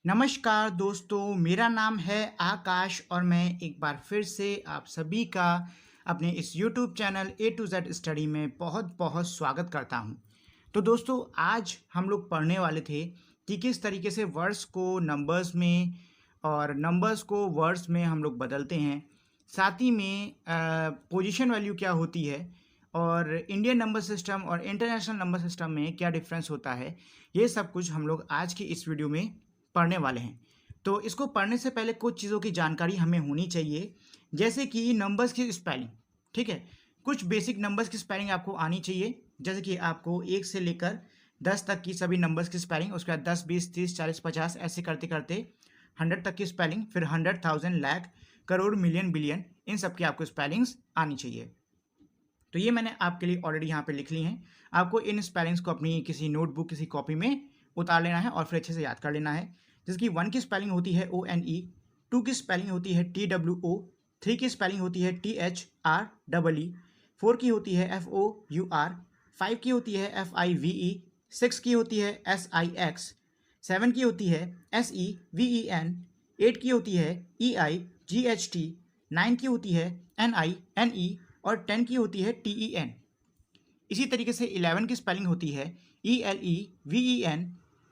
नमस्कार दोस्तों, मेरा नाम है आकाश और मैं एक बार फिर से आप सभी का अपने इस YouTube channel A to Z study में बहुत बहुत स्वागत करता हूं। तो दोस्तों, आज हम लोग पढ़ने वाले थे कि किस तरीके से वर्ड्स को नंबर्स में और नंबर्स को वर्ड्स में हम लोग बदलते हैं। साथ ही में पोजीशन वैल्यू क्या होती है और इंडियन नंबर सिस्टम और इंटरनेशनल नंबर सिस्टम में क्या डिफरेंस होता है। ये सब कुछ हम लोग आज की इस वीडियो में पढ़ने वाले हैं। तो इसको पढ़ने से पहले कुछ चीज़ों की जानकारी हमें होनी चाहिए, जैसे कि नंबर्स की स्पेलिंग। ठीक है, कुछ बेसिक नंबर्स की स्पेलिंग आपको आनी चाहिए, जैसे कि आपको 1 से लेकर 10 तक की सभी नंबर्स की स्पेलिंग, उसके बाद 10, 20, 30, 40, 50 ऐसे करते करते 100 तक की स्पेलिंग, फिर 100, 1000, लाख, करोड़, मिलियन, बिलियन, इन सब की आपको स्पेलिंग्स आनी चाहिए। तो ये मैंने आपके लिए ऑलरेडी यहाँ पे लिख ली हैं। आपको इन स्पेलिंग्स को अपनी किसी नोटबुक, किसी कॉपी में उतार लेना है और फिर अच्छे से याद कर लेना है। जैसे कि 1 की स्पेलिंग होती है ONE, 2 की स्पेलिंग होती है TWO, 3 की स्पेलिंग होती है THREE, 4 की होती है FOUR, 5 की होती है FIVE, 6 की होती है SIX, 7 की होती है SEVEN, 8 की होती है EIGHT, 9 की होती है NINE और 10 की होती है TEN। इसी तरीके से 11 की स्पेलिंग होती है ELEVEN,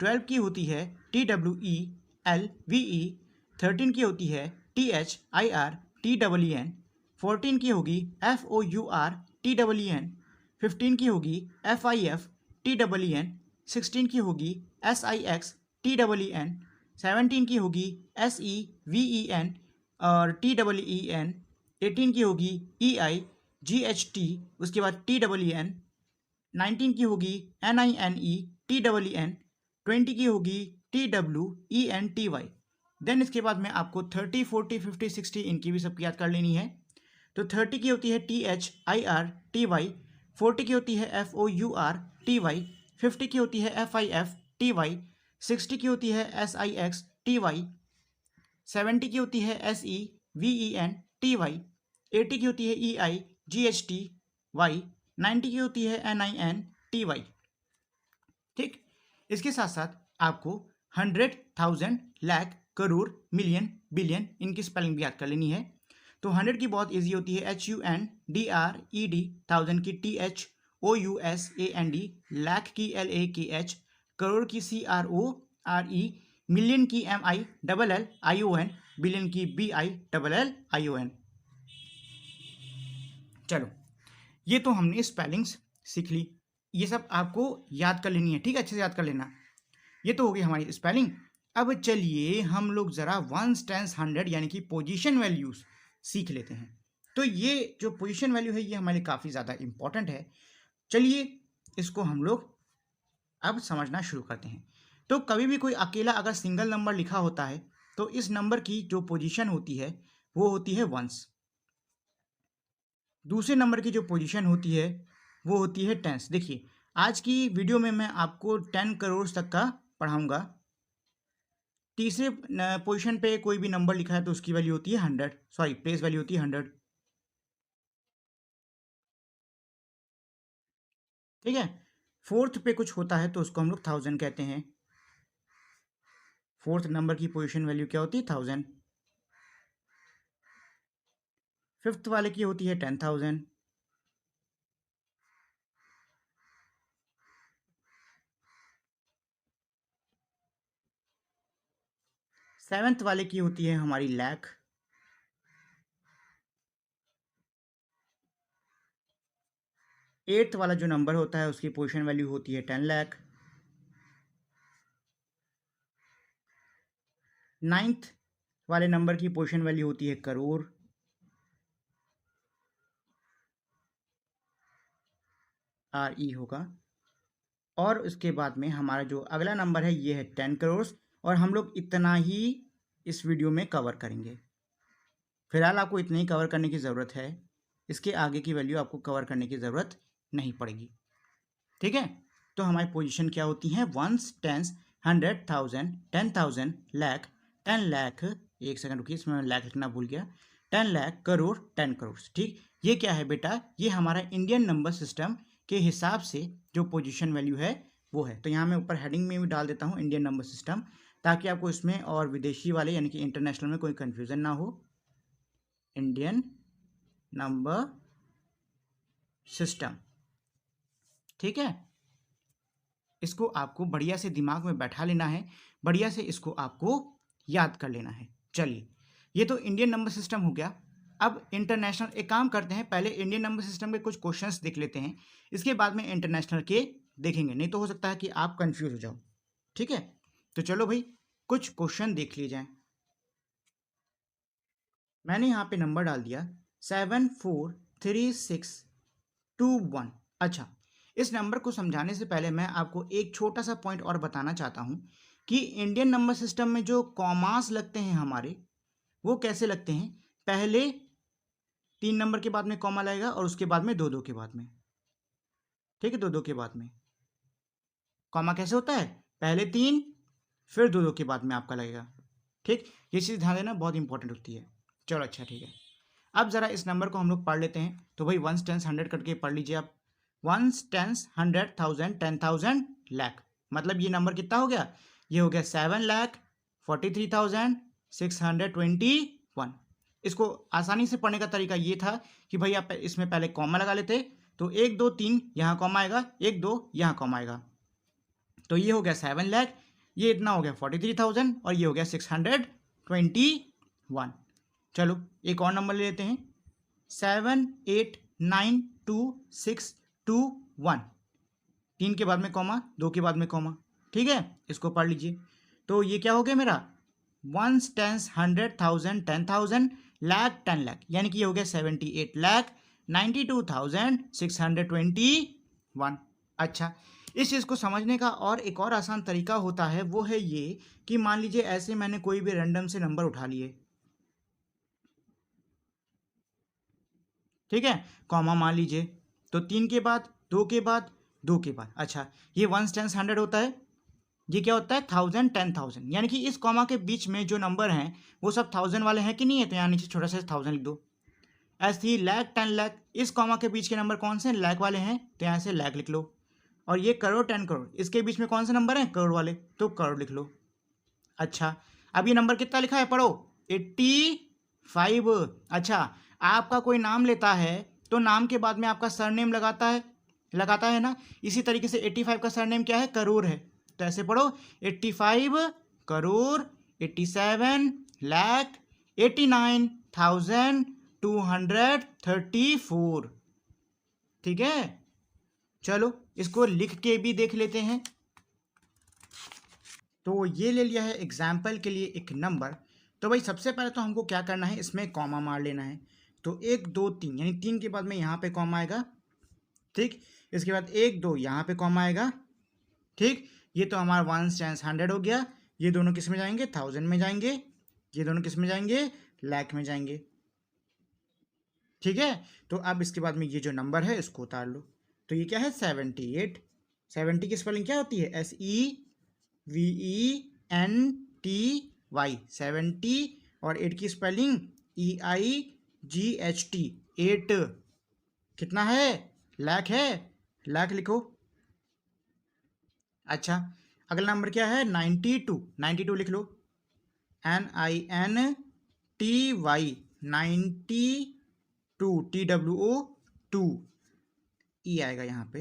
12 की होती है TWELVE, 13 की होती है THIRTEEN, 14 की होगी FOURTEEN, 15 की होगी FIFTEEN, 16 की होगी SIXTEEN, 17 की होगी SEVEN और TEEN, 18 की होगी EIGHT, उसके बाद TEN, 19 की होगी NINE TEN, 20 की होगी TWENTY। देन इसके बाद में आपको 30, 40, 50, 60 इनकी भी सबकी याद कर लेनी है। तो 30 की होती है THIRTY, 40 की होती है FOURTY, 50 की होती है FIFTY, 60 की होती है SIXTY, 70 की होती है SEVENTY, 80 की होती है EIGHTY, 90 की होती है NINTY। ठीक, इसके साथ साथ आपको 100, 1000, लाख, करोड़, मिलियन, बिलियन इनकी स्पेलिंग भी याद कर लेनी है। तो 100 की बहुत इजी होती है HUNDRED, 1000 की THOUSAND, लाख की LAKH, करोड़ की CRORE, मिलियन की MILLION, बिलियन की BILLION। चलो, ये तो हमने स्पेलिंग्स सीख ली, ये सब आपको याद कर लेनी है। ठीक है, अच्छे से याद कर लेना। ये तो हो गई हमारी स्पेलिंग। अब चलिए हम लोग ज़रा वंस, टेंस, 100 यानी कि पोजीशन वैल्यूज सीख लेते हैं। तो ये जो पोजीशन वैल्यू है ये हमारे लिए काफ़ी ज़्यादा इंपॉर्टेंट है। चलिए इसको हम लोग अब समझना शुरू करते हैं। तो कभी भी कोई अकेला अगर सिंगल नंबर लिखा होता है तो इस नंबर की जो पोजीशन होती है वो होती है वंस। दूसरे नंबर की जो पोजीशन होती है वो होती है टेंस। देखिए, आज की वीडियो में मैं आपको 10 करोड़ तक का पढ़ाऊंगा। तीसरे पोजीशन पे कोई भी नंबर लिखा है तो उसकी वैल्यू होती है 100, सॉरी प्लेस वैल्यू होती है 100। ठीक है, फोर्थ पे कुछ होता है तो उसको हम लोग 1000 कहते हैं। फोर्थ नंबर की पोजीशन वैल्यू क्या होती है 1000। फिफ्थ वाले की होती है 10,000। सेवेंथ वाले की होती है हमारी लाख। एट्थ वाला जो नंबर होता है उसकी पोजीशन वैल्यू होती है 10 लाख। नाइन्थ वाले नंबर की पोजीशन वैल्यू होती है करोड़। RE होगा। और उसके बाद में हमारा जो अगला नंबर है ये है 10 करोड़। और हम लोग इतना ही इस वीडियो में कवर करेंगे। फिलहाल आपको इतना ही कवर करने की ज़रूरत है, इसके आगे की वैल्यू आपको कवर करने की ज़रूरत नहीं पड़ेगी। ठीक है, तो हमारी पोजीशन क्या होती है वंस, टेंस, 100, 1000, 10,000, लाख, 10 लाख, एक सेकंड रुकिए इसमें मैं लाख लिखना भूल गया, 10 लाख, करोड़, 10 करोड़। ठीक, ये क्या है बेटा, ये हमारा इंडियन नंबर सिस्टम के हिसाब से जो पोजीशन वैल्यू है वो है। तो यहाँ मैं ऊपर हेडिंग में भी डाल देता हूँ इंडियन नंबर सिस्टम। ताकि आपको इसमें और विदेशी वाले यानी कि इंटरनेशनल में कोई कंफ्यूजन ना हो। इंडियन नंबर सिस्टम, ठीक है। इसको आपको बढ़िया से दिमाग में बैठा लेना है, बढ़िया से इसको आपको याद कर लेना है। चलिए, ये तो इंडियन नंबर सिस्टम हो गया। अब इंटरनेशनल एक काम करते हैं, पहले इंडियन नंबर सिस्टम के कुछ क्वेश्चंस देख लेते हैं, इसके बाद में इंटरनेशनल के देखेंगे, नहीं तो हो सकता है कि आप कंफ्यूज हो जाओ, ठीक है। तो चलो भाई, कुछ क्वेश्चन देख लिए जाए। मैंने यहाँ पे नंबर डाल दिया 743621। अच्छा, इस नंबर को समझाने से पहले मैं आपको एक छोटा सा पॉइंट और बताना चाहता हूँ कि इंडियन नंबर सिस्टम में जो कॉमास लगते हैं हमारे, वो कैसे लगते हैं। पहले 3 नंबर के बाद में कॉमा लगेगा और उसके बाद में 2-2 के बाद में, ठीक है, 2-2 के बाद में। कॉमा कैसे होता है, पहले 3 फिर 2-2 के बाद में आपका लगेगा, ठीक। ये चीज़ ध्यान देना, बहुत इंपॉर्टेंट होती है। चलो अच्छा, ठीक है। अब ज़रा इस नंबर को हम लोग पढ़ लेते हैं। तो भाई 1 10 100 करके पढ़ लीजिए आप। 1 10 100 1000 10,000 लाख, मतलब ये नंबर कितना हो गया, ये हो गया 7,43,621। इसको आसानी से पढ़ने का तरीका ये था कि भाई आप इसमें पहले कॉमा लगा लेते, तो 1 2 3 यहाँ कॉमा आएगा, 1 2 यहाँ कॉमा आएगा, तो ये हो गया 7 लाख, ये इतना हो गया 43,000 और ये हो गया 621। चलो एक और नंबर ले लेते हैं, 7892621। 3 के बाद में कॉमा, 2 के बाद में कॉमा, ठीक है। इसको पढ़ लीजिए। तो ये क्या हो गया मेरा, 1 10 100 1000 10,000 लाख 10 लाख, यानी कि ये हो गया 78,92,621। अच्छा, इस चीज़ को समझने का और एक और आसान तरीका होता है, वो है ये कि मान लीजिए ऐसे मैंने कोई भी रैंडम से नंबर उठा लिए, ठीक है, कॉमा मान लीजिए, तो 3 के बाद, 2 के बाद, 2 के बाद। अच्छा, ये 1 10 100 होता है, ये क्या होता है 1000 10,000, यानी कि इस कॉमा के बीच में जो नंबर हैं वो सब 1000 वाले हैं कि नहीं है, तो यहाँ नीचे छोटा सा 1000 लिख दो। ऐसे ही लाख 10 लाख, इस कॉमा के बीच के नंबर कौन से लाख वाले हैं, तो यहाँ से लाख लिख लो। और ये करोड़ 10 करोड़, इसके बीच में कौन से नंबर हैं, करोड़ वाले, तो करोड़ लिख लो। अच्छा, अब ये नंबर कितना लिखा है पढ़ो, 85। अच्छा, आपका कोई नाम लेता है तो नाम के बाद में आपका सरनेम लगाता है ना, इसी तरीके से 85 का सरनेम क्या है, करोड़ है, तो ऐसे पढ़ो 85 करोड़ 87 लाख 89,234, ठीक है। चलो इसको लिख के भी देख लेते हैं। तो ये ले लिया है एग्जाम्पल के लिए एक नंबर। तो भाई सबसे पहले तो हमको क्या करना है, इसमें कॉमा मार लेना है। तो 1 2 3, यानी 3 के बाद में यहाँ पे कॉमा आएगा, ठीक। इसके बाद 1 2 यहाँ पे कॉमा आएगा, ठीक। ये तो हमारा 1 10 100 हो गया, ये दोनों किस में जाएंगे, 1000 में जाएंगे, ये दोनों किस में जाएंगे, लाख में जाएंगे, ठीक है। तो अब इसके बाद में ये जो नंबर है इसको उतार लो। तो ये क्या है 78। 70 की स्पेलिंग क्या होती है, SEVENTY 70, और 8 की स्पेलिंग EIGHT 8। कितना है, लाख है, लाख लिखो। अच्छा, अगला नंबर क्या है 92। 92 लिख लो, NINTY 92, TWO 2, ई आएगा यहाँ पे,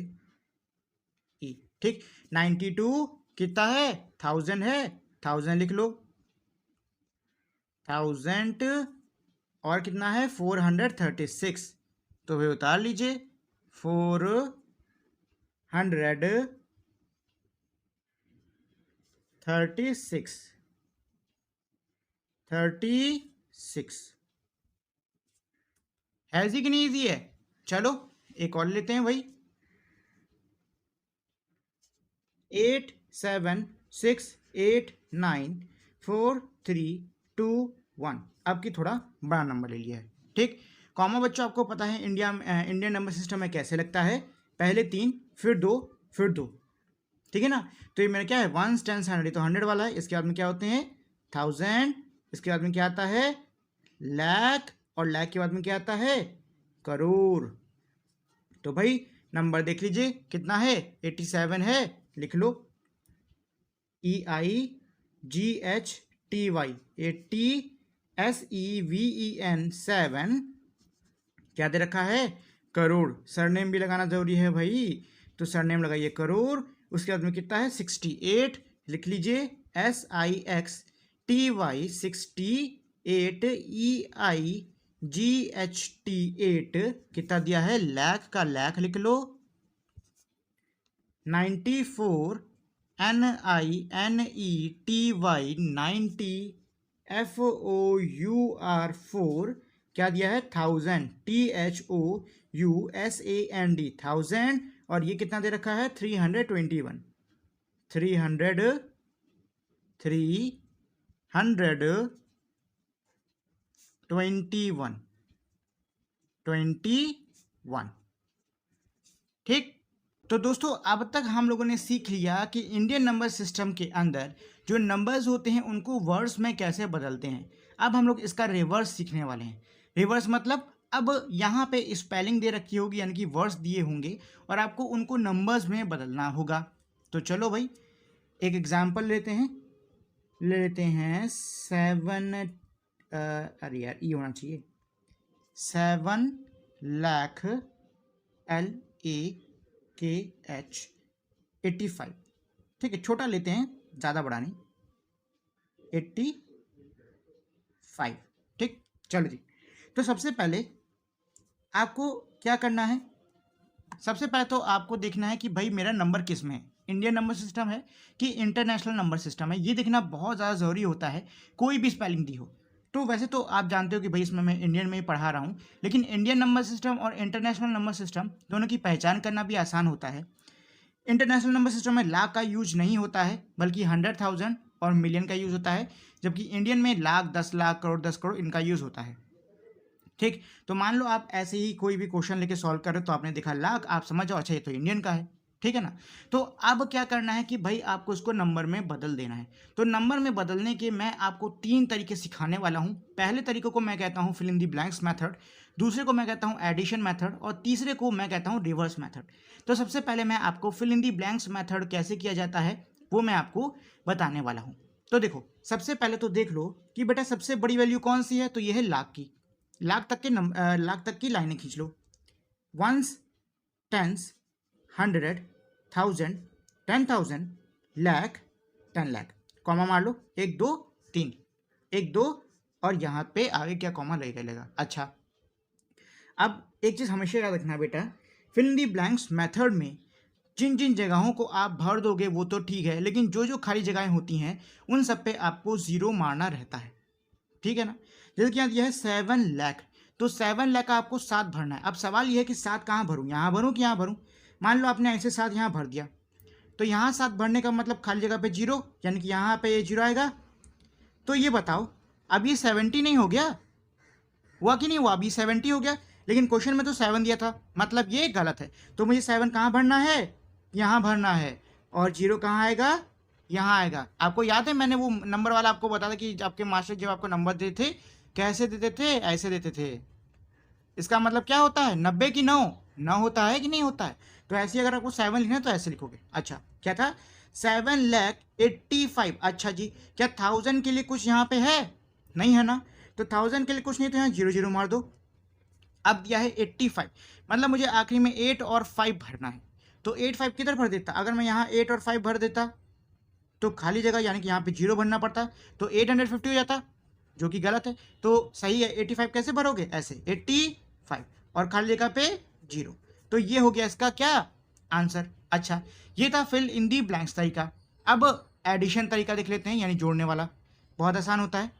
ई, ठीक। 92 कितना है, 1000 है, 1000 लिख लो, 1000, और कितना है 436, तो भाई उतार लीजिए 436 है इजी कि नहीं इजी है। चलो एक और लेते हैं भाई, 87689432 अब की थोड़ा बड़ा नंबर ले लिया है, ठीक। कॉमा बच्चों आपको पता है इंडियन नंबर सिस्टम में कैसे लगता है, पहले 3 फिर 2 फिर 2, ठीक है ना। तो ये मेरा क्या है 1 10 100, तो 100 वाला है, इसके बाद में क्या होते हैं 1000, इसके बाद में क्या आता है लाख, और लाख के बाद में क्या आता है करोड़। तो भाई नंबर देख लीजिए कितना है 87 है, लिख लो, EI GHTY, 80SEVEN 7 क्या दे रखा है, करोड़। सरनेम भी लगाना जरूरी है भाई, तो सरनेम लगाइए करोड़। उसके बाद में कितना है 68, लिख लीजिए SIXTY 68 EIGHT 8 कितना दिया है, लाख का लाख लिख लो। 94 NINETY 90 FOUR 4 क्या दिया है, 1000 THOUSAND 1000। और ये कितना दे रखा है 321 321 ठीक। तो दोस्तों अब तक हम लोगों ने सीख लिया कि इंडियन नंबर सिस्टम के अंदर जो नंबर्स होते हैं उनको वर्ड्स में कैसे बदलते हैं। अब हम लोग इसका रिवर्स सीखने वाले हैं। रिवर्स मतलब अब यहाँ पे स्पेलिंग दे रखी होगी, यानी कि वर्ड्स दिए होंगे और आपको उनको नंबर्स में बदलना होगा। तो चलो भाई एक एग्जाम्पल लेते हैं। ले लेते हैं 7, अरे यार ये होना चाहिए 7 लाख LAKH 85, ठीक है, छोटा लेते हैं, ज़्यादा बड़ा नहीं, 85, ठीक। चलो जी, तो सबसे पहले आपको क्या करना है, सबसे पहले तो आपको देखना है कि भाई मेरा नंबर किस में है, इंडियन नंबर सिस्टम है कि इंटरनेशनल नंबर सिस्टम है, ये देखना बहुत ज़्यादा ज़रूरी होता है। कोई भी स्पेलिंग दी हो तो वैसे तो आप जानते हो कि भाई इसमें मैं इंडियन में ही पढ़ा रहा हूँ, लेकिन इंडियन नंबर सिस्टम और इंटरनेशनल नंबर सिस्टम दोनों की पहचान करना भी आसान होता है। इंटरनेशनल नंबर सिस्टम में लाख का यूज नहीं होता है, बल्कि 100,000 और मिलियन का यूज होता है, जबकि इंडियन में लाख, 10 लाख, करोड़, 10 करोड़ इनका यूज होता है, ठीक। तो मान लो आप ऐसे ही कोई भी क्वेश्चन लेके सॉल्व कर रहे हो तो आपने देखा लाख, आप समझ जाओ अच्छा ये तो इंडियन का है, ठीक है ना। तो अब क्या करना है कि भाई आपको इसको नंबर में बदल देना है। तो नंबर में बदलने के मैं आपको 3 तरीके सिखाने वाला हूँ। पहले तरीके को मैं कहता हूँ fill in the blanks method, दूसरे को मैं कहता हूँ एडिशन मेथड और तीसरे को मैं कहता हूँ रिवर्स मेथड। तो सबसे पहले मैं आपको fill in the blanks method कैसे किया जाता है वो मैं आपको बताने वाला हूँ। तो देखो सबसे पहले तो देख लो कि बेटा सबसे बड़ी वैल्यू कौन सी है, तो ये है लाख की। लाख तक की लाइनें खींच लो, ones, tens, 100, 1000, 10,000, lakh, 10 lakh, comma मार लो, 1 2 3, 1 2 और यहाँ पे आगे क्या कॉमा लगेगा। अच्छा, अब एक चीज़ हमेशा याद रखना बेटा, fill in the blanks method में जिन जिन जगहों को आप भर दोगे वो तो ठीक है, लेकिन जो जो खाली जगहें होती हैं उन सब पे आपको ज़ीरो मारना रहता है, ठीक है ना। जैसे कि यहाँ दिया है 7 लाख, तो 7 लाख का आपको 7 भरना है। अब सवाल यह है कि 7 कहाँ भरूँ, यहाँ भरूँ कि यहाँ भरूँ। मान लो आपने ऐसे 7 यहाँ भर दिया, तो यहाँ 7 भरने का मतलब खाली जगह पे 0, यानी कि यहाँ पे ये 0 आएगा। तो ये बताओ अब ये 70 नहीं हो गया, हुआ कि नहीं हुआ, अभी 70 हो गया, लेकिन क्वेश्चन में तो 7 दिया था, मतलब ये गलत है। तो मुझे 7 कहाँ भरना है, यहाँ भरना है, और 0 कहाँ आएगा, यहाँ आएगा। आपको याद है मैंने वो नंबर वाला आपको बताया था कि आपके मास्टर जब आपको नंबर देते थे कैसे देते थे, ऐसे देते थे। इसका मतलब क्या होता है 90 की 9 9 होता है कि नहीं होता है। तो ऐसे अगर आपको 7 लिखना है तो ऐसे लिखोगे। अच्छा क्या था 7,85,000। अच्छा जी, क्या 1000 के लिए कुछ यहाँ पे है, नहीं है ना, तो 1000 के लिए कुछ नहीं, तो यहाँ 0 0 मार दो। अब दिया है 85, मतलब मुझे आखिरी में 8 और 5 भरना है। तो 8 5 किधर भर देता, अगर मैं यहाँ 8 और 5 भर देता तो खाली जगह यानी कि यहाँ पे 0 भरना पड़ता, तो 850 हो जाता, जो कि गलत है। तो सही है 85 कैसे भरोगे, ऐसे 85 और खाली जगह पे 0। तो ये हो गया इसका क्या आंसर। अच्छा ये था फिल इन दी ब्लैंक्स तरीका। अब एडिशन तरीका देख लेते हैं, यानी जोड़ने वाला, बहुत आसान होता है।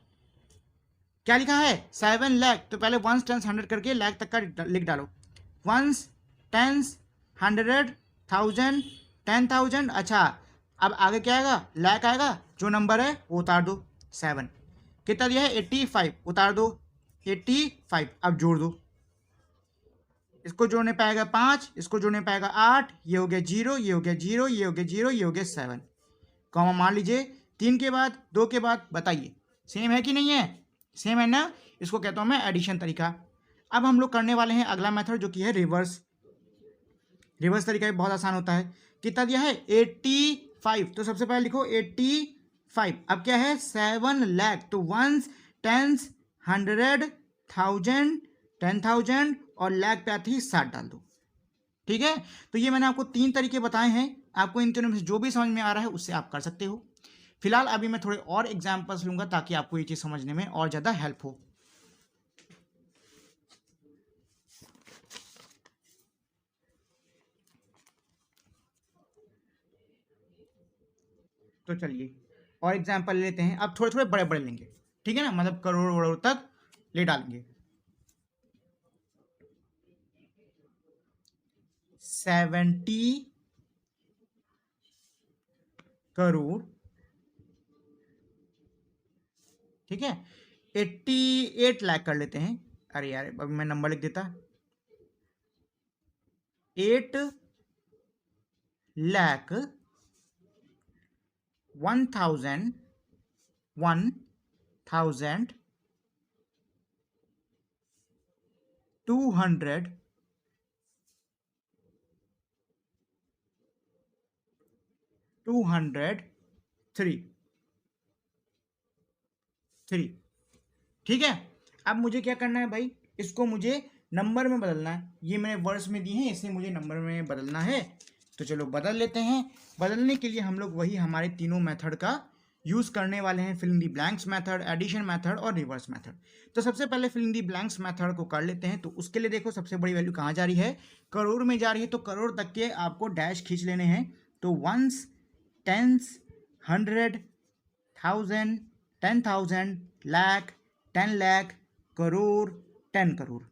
क्या लिखा है 7 लाख, तो पहले 1 10 100 करके लाख तक का लिख डालो, 1 10 100 1000 10,000। अच्छा अब आगे क्या आएगा, लाख आएगा, जो नंबर है वो उतार दो, 7 कितना दिया है 85, उतार दो 85, अब जोड़ दो, इसको जोड़ने पाएगा 5, इसको जोड़ने पाएगा 8, ये हो गया 0, ये हो गया 0, ये हो गया 0, ये हो गया 7, कॉमा मान लीजिए 3 के बाद 2 के बाद, बताइए सेम है कि नहीं है, सेम है ना। इसको कहता हूं मैं एडिशन तरीका। अब हम लोग करने वाले हैं अगला मेथड जो कि है रिवर्स। रिवर्स तरीका भी बहुत आसान होता है। कितना दिया है 85, तो सबसे पहले लिखो 85 5। अब क्या है 7 लाख, तो वंस, टेंस, 100, 1000, 10,000 और लाख पे आते ही 60 डाल दो। ठीक है, तो ये मैंने आपको 3 तरीके बताए हैं। आपको इन तीनों में से जो भी समझ में आ रहा है उससे आप कर सकते हो। फिलहाल अभी मैं थोड़े और एग्जाम्पल्स लूंगा ताकि आपको ये चीज समझने में और ज्यादा हेल्प हो। तो चलिए और एग्जाम्पल लेते हैं। अब थोड़े थोड़े बड़े बड़े लेंगे, ठीक है ना, मतलब करोड़ वरोड़ तक ले डालेंगे। 70 करोड़, ठीक है। 88 लाख कर लेते हैं। अरे यार अब मैं नंबर लिख देता, 8 लाख 1,000 200 203। ठीक है, अब मुझे क्या करना है भाई, इसको मुझे नंबर में बदलना है। ये मैंने वर्ड्स में दी है, इसे मुझे नंबर में बदलना है। तो चलो बदल लेते हैं। बदलने के लिए हम लोग वही हमारे तीनों मेथड का यूज करने वाले हैं, fill in the blanks method, addition method और रिवर्स मेथड। तो सबसे पहले fill in the blanks method को कर लेते हैं। तो उसके लिए देखो सबसे बड़ी वैल्यू कहाँ जा रही है, करोड़ में जा रही है, तो करोड़ तक के आपको डैश खींच लेने हैं। तो ones, tens, 100, 1000, 10,000, lakh, 10 lakh, crore, 10 crore,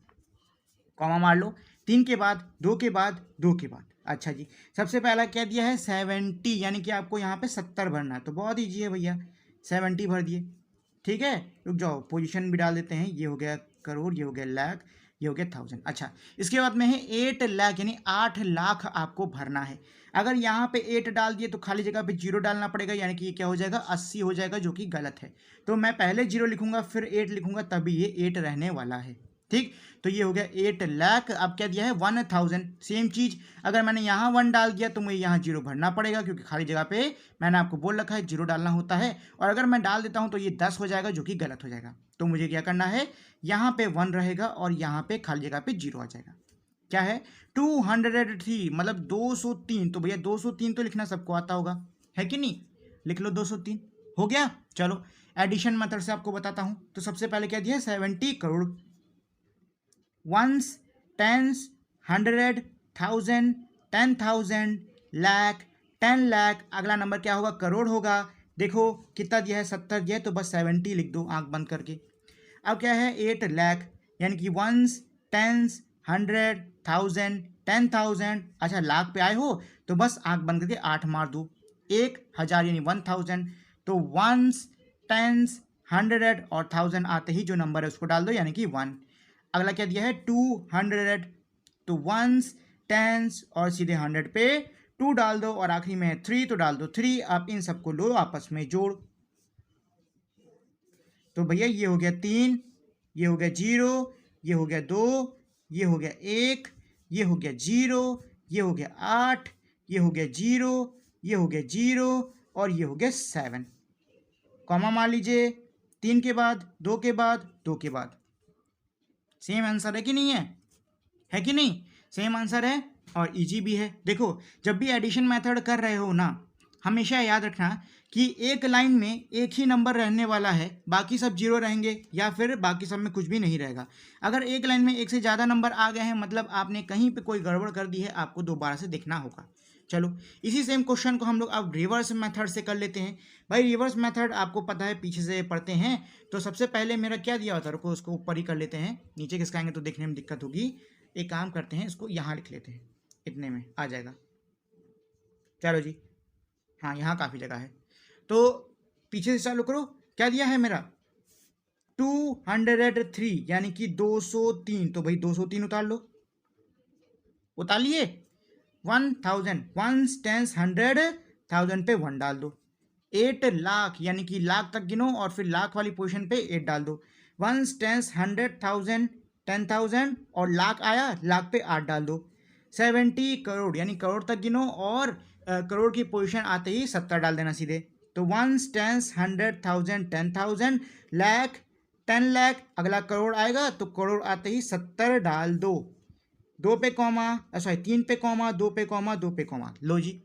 comma मार लो। 3 के बाद, 2 के बाद, 2 के बाद। अच्छा जी, सबसे पहला क्या दिया है 70, यानी कि आपको यहाँ पे 70 भरना है। तो बहुत ईजी है भैया, 70 भर दिए। ठीक है, रुक जाओ, पोजीशन भी डाल देते हैं। ये हो गया करोड़, ये हो गया लाख, ये हो गया 1000। अच्छा, इसके बाद में है 8 लाख, यानी 8 लाख आपको भरना है। अगर यहाँ पे 8 डाल दिए तो खाली जगह पे 0 डालना पड़ेगा, यानी कि ये क्या हो जाएगा 80 हो जाएगा, जो कि गलत है। तो मैं पहले 0 लिखूंगा फिर 8 लिखूंगा, तभी ये 8 रहने वाला है। ठीक, तो ये हो गया 8 लाख। अब क्या दिया है 1000, सेम चीज। अगर मैंने यहाँ 1 डाल दिया तो मुझे यहाँ 0 भरना पड़ेगा, क्योंकि खाली जगह पे मैंने आपको बोल रखा है 0 डालना होता है। और अगर मैं डाल देता हूँ तो ये 10 हो जाएगा, जो कि गलत हो जाएगा। तो मुझे क्या करना है, यहाँ पे 1 रहेगा और यहाँ पे खाली जगह पे 0 आ जाएगा। क्या है 203, मतलब 203। तो भैया 203 तो लिखना सबको आता होगा, है कि नहीं, लिख लो 203। हो गया। चलो एडिशन मेथड से आपको बताता हूं। तो सबसे पहले क्या दिया है 70 करोड़, वंस, टेंस, 100, 1000, 10,000, लाख, 10 लाख। अगला नंबर क्या होगा, करोड़ होगा। देखो कितना दिया है 70 दिया है, तो बस 70 लिख दो आंख बंद करके। अब क्या है 8 लाख, यानी कि वंस, टेंस, 100, 1000, 10,000। अच्छा लाख पे आए हो तो बस आंख बंद करके 8 मार दो, 1000 यानी 1000। तो वंस, टेंस, 100 और 1000 आते ही जो नंबर है उसको डाल दो, यानी कि 1। अगला क्या दिया है 200, तो वंस, टेंस और सीधे 100 पे 2 डाल दो, और आखिरी में है 3 तो डाल दो 3। आप इन सबको लो आपस में जोड़। तो भैया ये हो गया 3, ये हो गया 0, ये हो गया 2, ये हो गया 1, ये हो गया 0, ये हो गया 8, ये हो गया 0, ये हो गया 0 और ये हो गया 7। कॉमा मान लीजिए, 3 के बाद, 2 के बाद, 2 के बाद। सेम आंसर है कि नहीं है कि नहीं, सेम आंसर है और इजी भी है। देखो जब भी एडिशन मेथड कर रहे हो ना, हमेशा याद रखना कि एक लाइन में एक ही नंबर रहने वाला है, बाकी सब 0 रहेंगे, या फिर बाकी सब में कुछ भी नहीं रहेगा। अगर एक लाइन में एक से ज़्यादा नंबर आ गए हैं, मतलब आपने कहीं पे कोई गड़बड़ कर दी है, आपको दोबारा से देखना होगा। चलो इसी सेम क्वेश्चन को हम लोग अब रिवर्स मेथड से कर लेते हैं। भाई रिवर्स मेथड आपको पता है, पीछे से पढ़ते हैं। तो सबसे पहले मेरा क्या दिया होता है, रुको उसको ऊपर ही कर लेते हैं, नीचे किसका आएंगे तो देखने में दिक्कत होगी। एक काम करते हैं, इसको यहाँ लिख लेते हैं, इतने में आ जाएगा। चलो जी, हाँ यहाँ काफ़ी जगह है। तो पीछे से चालू करो, क्या दिया है मेरा 203, यानी कि 203। तो भाई 203 उतार लो, उतार लिए। 1000, वंस, टेंस, 100, 1000 पे 1 डाल दो। 8 लाख, यानी कि लाख तक गिनो और फिर लाख वाली पोजीशन पे 8 डाल दो। वंस, टेंस, 100, 1000, 10,000 और लाख आया, लाख पे 8 डाल दो। 70 करोड़, यानी करोड़ तक गिनो और करोड़ की पोजीशन आते ही 70 डाल देना सीधे। तो 1 10 100 1000 10,000 लाख 10 लाख, अगला करोड़ आएगा तो करोड़ आते ही 70 डाल दो, 2 पे कॉमा, सॉरी 3 पे कॉमा, 2 पे कॉमा, 2 पे कॉमा। लो जी,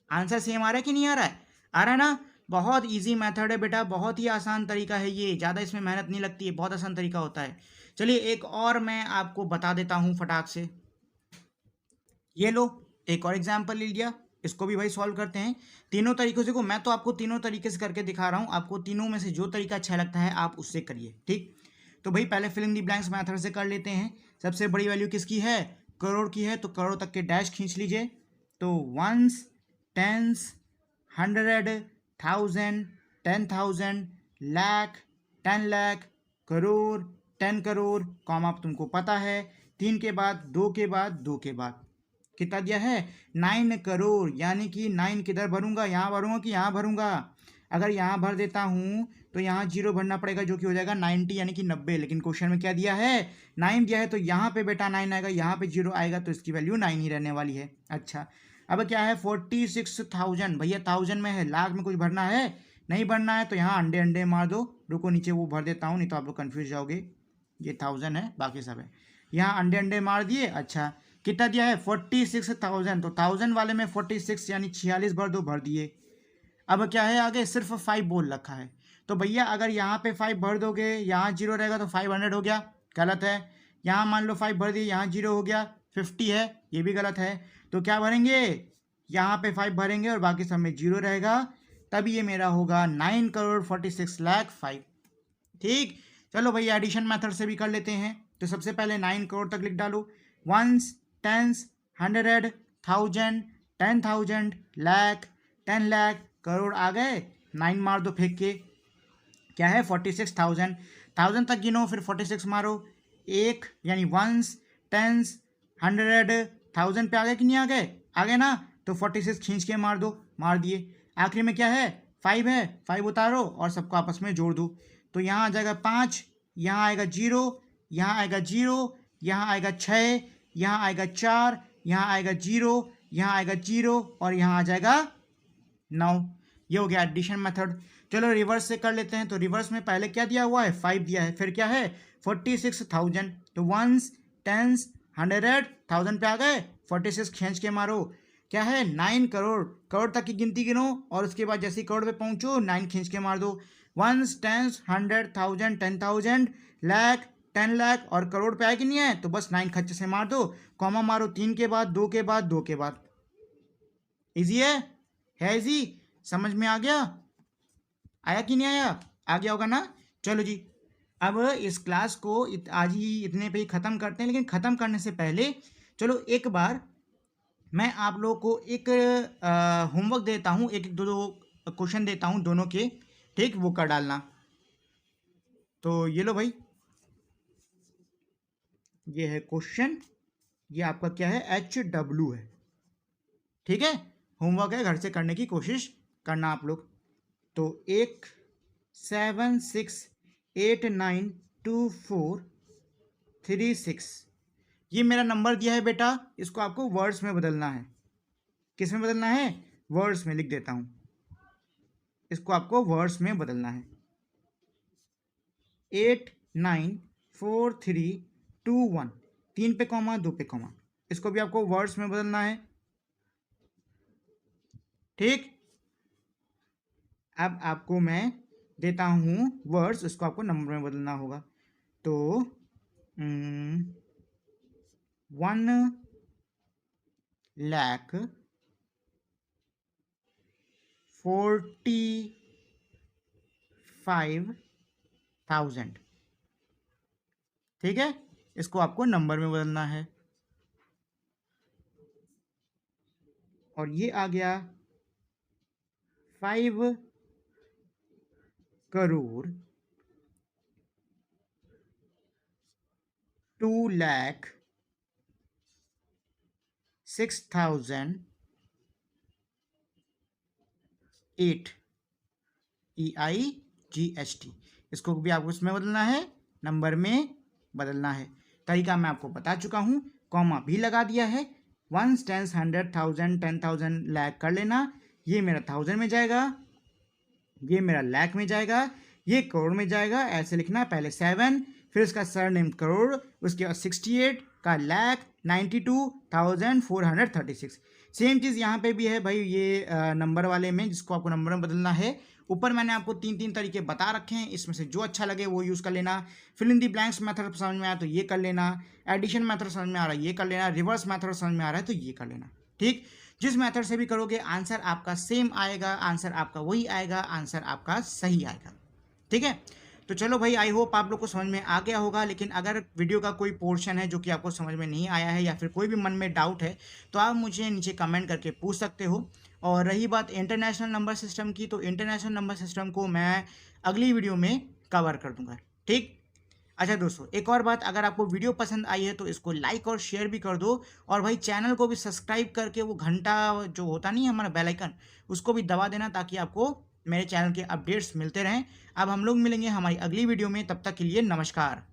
आंसर सेम आ रहा है कि नहीं आ रहा है? आ रहा है ना? बहुत इजी मेथड है बेटा, बहुत ही आसान तरीका है ये, ज़्यादा इसमें मेहनत नहीं लगती है, बहुत आसान तरीका होता है। चलिए एक और मैं आपको बता देता हूँ फटाक से। ये लो, एक और एग्जाम्पल ले लिया, इसको भी भाई सॉल्व करते हैं तीनों तरीकों से। को मैं तो आपको तीनों तरीके से करके दिखा रहा हूँ, आपको तीनों में से जो तरीका अच्छा लगता है आप उससे करिए, ठीक। तो भाई पहले fill in the blanks method से कर लेते हैं। सबसे बड़ी वैल्यू किसकी है? करोड़ की है, तो करोड़ तक के डैश खींच लीजिए। तो 1s 10s 100 1000 10,000 lakh 10 lakh crore 10 crore, comma तुमको पता है 3 के बाद 2 के बाद 2 के बाद कितना दिया है? 9 करोड़। यानी कि 9 किधर भरूंगा? यहाँ भरूंगा कि यहाँ भरूंगा? अगर यहाँ भर देता हूँ तो यहाँ जीरो भरना पड़ेगा, जो कि हो जाएगा 90 यानी कि 90। लेकिन क्वेश्चन में क्या दिया है? 9 दिया है, तो यहाँ पे बेटा 9 आएगा, यहाँ पे जीरो आएगा, तो इसकी वैल्यू 9 ही रहने वाली है। अच्छा, अब क्या है? 46,000। भैया 1000 में है, लाख में कुछ भरना है? नहीं भरना है, तो यहाँ अंडे अंडे मार दो। रुको नीचे वो भर देता हूँ, नहीं तो आप लोग कन्फ्यूज जाओगे। ये 1000 है, बाकी सब है। यहाँ अंडे अंडे मार दिए। अच्छा, कितना दिया है? 46,000, तो 1000 वाले में 46 यानी 46 भर दो, भर दिए। अब क्या है आगे? सिर्फ 5 बोल रखा है, तो भैया अगर यहाँ पे 5 भर दोगे, यहाँ जीरो रहेगा तो 500 हो गया, गलत है। यहाँ मान लो 5 भर दिए, यहाँ जीरो हो गया, 50 है, ये भी गलत है। तो क्या भरेंगे? यहाँ पे 5 भरेंगे और बाकी सब में जीरो रहेगा, तभी ये मेरा होगा 9 करोड़ 46 लाख 5। ठीक, चलो भैया एडिशन मेथड से भी कर लेते हैं। तो सबसे पहले 9 करोड़ तक लिख डालो। 1s 10s 100 1000 10,000 लाख 10 लाख करोड़ आ गए, 9 मार दो फेंक के, क्या है? 46,000। 1000 तक गिनो, फिर 46 मारो, एक यानी 1s 10s 100 1000 पे आ गए कि नहीं आ गए? आ गए ना, तो 46 खींच के मार दो, मार दिए। आखिरी में क्या है? 5 है, 5 उतारो और सबको आपस में जोड़ दो। तो यहाँ आ जाएगा 5, यहाँ आएगा 0, यहाँ आएगा 0, यहाँ आएगा 6, यहाँ आएगा 4, यहाँ आएगा 0, यहाँ आएगा 0 और यहाँ आ जाएगा 9। ये हो गया एडिशन मेथड। चलो रिवर्स से कर लेते हैं। तो रिवर्स में पहले क्या दिया हुआ है? 5 दिया है, फिर क्या है? 46,000। तो 1s 10s 100 1000 पे आ गए, 46 खींच के मारो, क्या है? 9 करोड़। करोड़ तक की गिनती गिनो और उसके बाद जैसे करोड़ पे पहुंचो 9 खींच के मार दो। 1s 10s 100 1000 10,000 लाख 10 लाख, और करोड़ पे आए कि नहीं है, तो बस 9 खच्चे से मार दो, कॉमा मारो 3 के बाद 2 के बाद 2 के बाद। इजी है इजी? समझ में आ गया? आया कि नहीं आया? आ गया होगा ना। चलो जी, अब इस क्लास को आज ही इतने पे ही ख़त्म करते हैं। लेकिन ख़त्म करने से पहले चलो एक बार मैं आप लोगों को एक होमवर्क देता हूँ, एक दो क्वेश्चन देता हूँ दोनों के, ठीक, वो कर डालना। तो ये लो भाई, ये है क्वेश्चन, ये आपका क्या है? HW है, ठीक है। होमवर्क है, घर से करने की कोशिश करना आप लोग। तो 1 7 6 8 9 2 4 3 6, ये मेरा नंबर दिया है बेटा, इसको आपको वर्ड्स में बदलना है। किस में बदलना है? वर्ड्स में। लिख देता हूं, इसको आपको वर्ड्स में बदलना है। 8 9 4 3 2 1, 3 पे कॉमा 2 पे कॉमा, इसको भी आपको वर्ड्स में बदलना है, ठीक। अब आपको मैं देता हूं वर्ड्स, इसको आपको नंबर में बदलना होगा। तो 1,45,000, ठीक है। इसको आपको नंबर में बदलना है, और ये आ गया 5 करोड़ 2,06,008 EIGHT। इसको भी आपको इसमें बदलना है, नंबर में बदलना है। तरीका मैं आपको बता चुका हूँ, कॉमा भी लगा दिया है। 1s 10s 100 1000 10,000 लाख कर लेना, ये मेरा 1000 में जाएगा, ये मेरा लाख में जाएगा, ये करोड़ में जाएगा। ऐसे लिखना, पहले 7, फिर इसका सरनेम करोड़, उसके बाद 68 का लाख 92,436। सेम चीज़ यहाँ पे भी है भाई, ये नंबर वाले में जिसको आपको नंबर में बदलना है। ऊपर मैंने आपको 3 तरीके बता रखे हैं, इसमें से जो अच्छा लगे वो यूज़ कर लेना। Fill in the blanks method समझ में आया तो ये कर लेना, एडिशन मेथड समझ में आ रहा है ये कर लेना, रिवर्स मेथड समझ में आ रहा है तो ये कर लेना। ठीक, जिस मेथड से भी करोगे आंसर आपका सेम आएगा, आंसर आपका वही आएगा, आंसर आपका सही आएगा। ठीक है, तो चलो भाई, आई होप आप लोग को समझ में आ गया होगा। लेकिन अगर वीडियो का कोई पोर्शन है जो कि आपको समझ में नहीं आया है या फिर कोई भी मन में डाउट है तो आप मुझे नीचे कमेंट करके पूछ सकते हो। और रही बात इंटरनेशनल नंबर सिस्टम की, तो इंटरनेशनल नंबर सिस्टम को मैं अगली वीडियो में कवर कर दूंगा। ठीक, अच्छा दोस्तों, एक और बात, अगर आपको वीडियो पसंद आई है तो इसको लाइक और शेयर भी कर दो, और भाई चैनल को भी सब्सक्राइब करके वो घंटा जो होता नहीं है हमारा बेल आइकन, उसको भी दबा देना ताकि आपको मेरे चैनल के अपडेट्स मिलते रहें। अब हम लोग मिलेंगे हमारी अगली वीडियो में, तब तक के लिए नमस्कार।